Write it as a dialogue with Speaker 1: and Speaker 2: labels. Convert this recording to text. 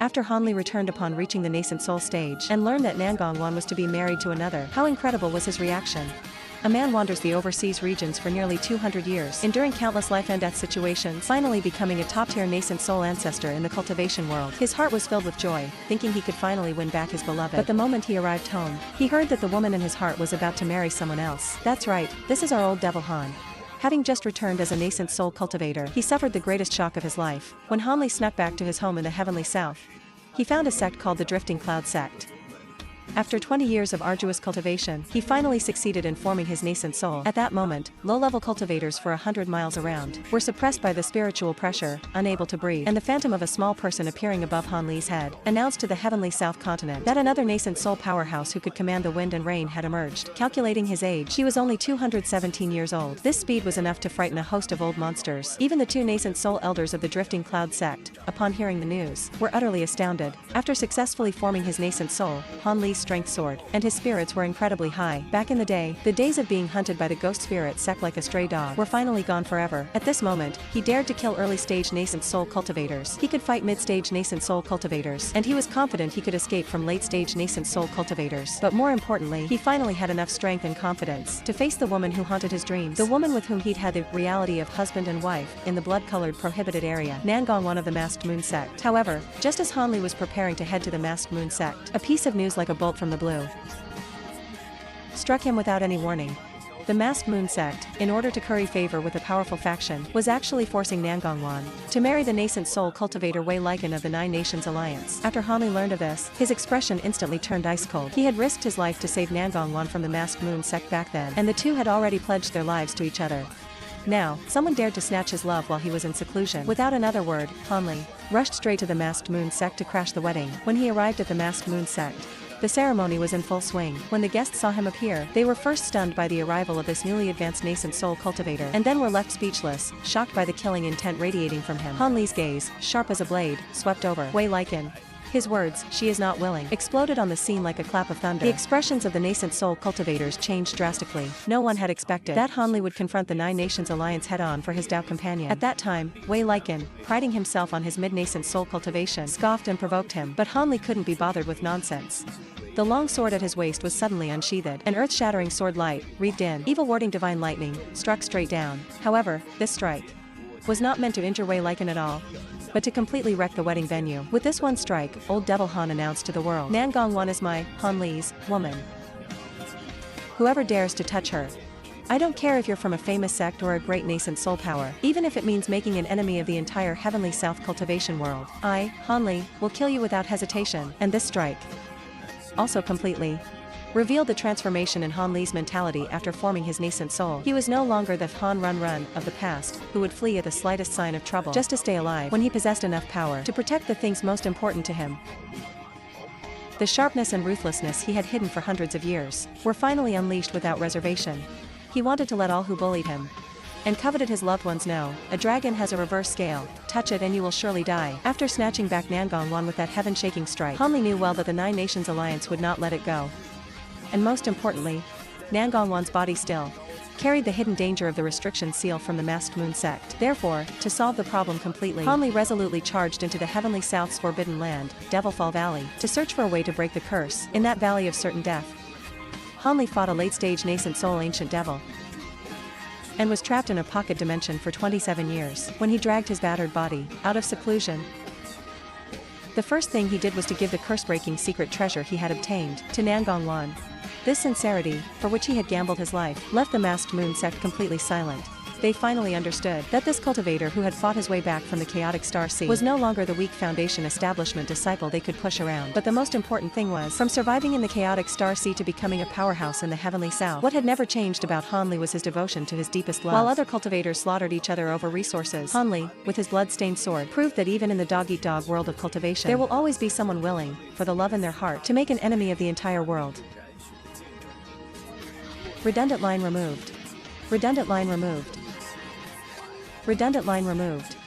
Speaker 1: After Han Li returned upon reaching the nascent soul stage and learned that Nan Gong Wan was to be married to another, how incredible was his reaction? A man wanders the overseas regions for nearly 200 years, enduring countless life and death situations, finally becoming a top-tier nascent soul ancestor in the cultivation world. His heart was filled with joy, thinking he could finally win back his beloved. But the moment he arrived home, he heard that the woman in his heart was about to marry someone else. That's right, this is our old devil Han. Having just returned as a nascent soul cultivator, he suffered the greatest shock of his life when Han Li snuck back to his home in the heavenly south. He found a sect called the Drifting Cloud Sect. After 20 years of arduous cultivation, he finally succeeded in forming his nascent soul. At that moment, low-level cultivators for 100 miles around were suppressed by the spiritual pressure, unable to breathe, and the phantom of a small person appearing above Han Li's head announced to the heavenly south continent that another nascent soul powerhouse who could command the wind and rain had emerged. Calculating his age, he was only 217 years old. This speed was enough to frighten a host of old monsters. Even the two nascent soul elders of the Drifting Cloud Sect, upon hearing the news, were utterly astounded. After successfully forming his nascent soul, Han Li's strength soared, and his spirits were incredibly high. Back in the day, the days of being hunted by the ghost spirit sect like a stray dog were finally gone forever. At this moment, he dared to kill early-stage nascent soul cultivators. He could fight mid-stage nascent soul cultivators, and he was confident he could escape from late-stage nascent soul cultivators. But more importantly, he finally had enough strength and confidence to face the woman who haunted his dreams, the woman with whom he'd had the reality of husband and wife in the blood-colored prohibited area, Nan Gong Wan of the Masked Moon Sect. However, just as Han Li was preparing to head to the Masked Moon Sect, a piece of news like a bolt from the blue struck him without any warning. The Masked Moon Sect, in order to curry favor with a powerful faction, was actually forcing Nan Gong Wan to marry the nascent soul cultivator Wei Lycan of the Nine Nations Alliance. After Han Li learned of this, his expression instantly turned ice cold. He had risked his life to save Nan Gong Wan from the Masked Moon Sect back then, and the two had already pledged their lives to each other. Now, someone dared to snatch his love while he was in seclusion. Without another word, Han Li rushed straight to the Masked Moon Sect to crash the wedding. When he arrived at the Masked Moon Sect, the ceremony was in full swing. When the guests saw him appear, they were first stunned by the arrival of this newly advanced nascent soul cultivator, and then were left speechless, shocked by the killing intent radiating from him. Han Li's gaze, sharp as a blade, swept over Wei Lycan. His words, "She is not willing," exploded on the scene like a clap of thunder. The expressions of the nascent soul cultivators changed drastically. No one had expected that Han Li would confront the Nine Nations Alliance head-on for his Dao companion. At that time, Wei Lycan, priding himself on his mid-nascent soul cultivation, scoffed and provoked him, but Han Li couldn't be bothered with nonsense. The long sword at his waist was suddenly unsheathed. An earth-shattering sword light, wreathed in evil-warding divine lightning, struck straight down. However, this strike was not meant to injure Wei Lycan at all, but to completely wreck the wedding venue. With this one strike, Old Devil Han announced to the world, "Nan Gong Wan is my, Han Li's, woman. Whoever dares to touch her, I don't care if you're from a famous sect or a great nascent soul power, even if it means making an enemy of the entire Heavenly South cultivation world, I, Han Li, will kill you without hesitation." And this strike also completely revealed the transformation in Han Li's mentality after forming his nascent soul. He was no longer the Han Run of the past, who would flee at the slightest sign of trouble just to stay alive when he possessed enough power to protect the things most important to him. The sharpness and ruthlessness he had hidden for hundreds of years were finally unleashed without reservation. He wanted to let all who bullied him and coveted his loved ones know, a dragon has a reverse scale, touch it and you will surely die. After snatching back Nan Gong Wan with that heaven-shaking strike, Han Li knew well that the Nine Nations Alliance would not let it go. And most importantly, Nan Gong Wan's body still carried the hidden danger of the restriction seal from the Masked Moon Sect. Therefore, to solve the problem completely, Han Li resolutely charged into the Heavenly South's forbidden land, Devilfall Valley, to search for a way to break the curse. In that valley of certain death, Han Li fought a late-stage nascent soul ancient devil, and was trapped in a pocket dimension for 27 years. When he dragged his battered body out of seclusion, the first thing he did was to give the curse-breaking secret treasure he had obtained to Nan Gong Wan. This sincerity, for which he had gambled his life, left the Masked Moon Sect completely silent. They finally understood that this cultivator who had fought his way back from the chaotic Star Sea was no longer the weak Foundation establishment disciple they could push around. But the most important thing was, from surviving in the chaotic Star Sea to becoming a powerhouse in the Heavenly South, what had never changed about Han Li was his devotion to his deepest love. While other cultivators slaughtered each other over resources, Han Li, with his blood-stained sword, proved that even in the dog-eat-dog world of cultivation, there will always be someone willing, for the love in their heart, to make an enemy of the entire world. Redundant line removed. Redundant line removed. Redundant line removed.